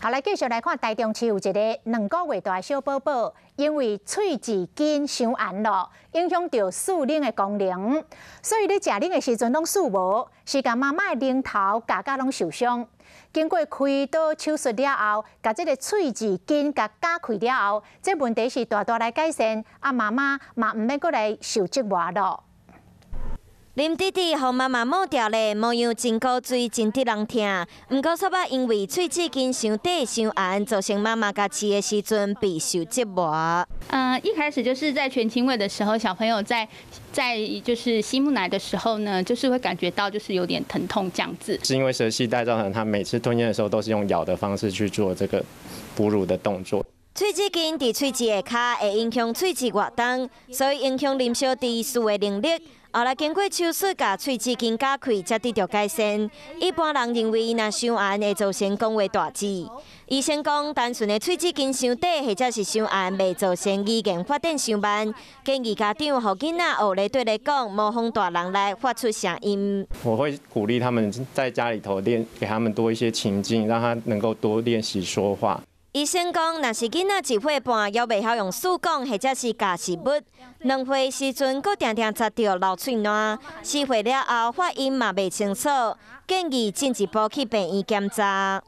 好，来继续来看台中市有一个2个月大的小宝宝，因为喙齿根伤红了，影响到漱奶的功能，所以咧食奶的时阵拢漱无，是甲妈妈的奶头夹甲拢受伤。经过开刀手术了后，甲这个喙齿根甲夹开了后，这问题是大大来改善，妈妈嘛唔免过来受折磨咯。 林弟弟互妈妈抹掉咧，模样真古锥，真得人疼。毋过，煞把因为喙齿根伤短伤红，造成妈妈甲饲的时阵备受折磨。一开始就是在全亲喂的时候，小朋友在就是吸母奶的时候呢，就是会感觉到就是有点疼痛这样子。是因为舌系带造成他每次吞咽的时候都是用咬的方式去做这个哺乳的动作。 喙齿根伫喙齿下骹会影响喙齿活动，所以影响啉小弟漱的能力。后来经过手术，甲喙齿根夹开，才得到改善。一般人认为，若伤红会造成讲话大字。医生讲，单纯的喙齿根伤短或者是伤红，未造成语言发展伤慢。建议家长予囡仔学咧对咧讲，模仿大人来发出声音。我会鼓励他们在家里头练，给他们多一些情境，让他能够多练习说话。 医生讲，若是囡仔1岁半还未晓用竖讲，或者是教食物，2岁时阵佫常常擦到流喙烂，4岁了后发音嘛未清楚，建议进一步去病院检查。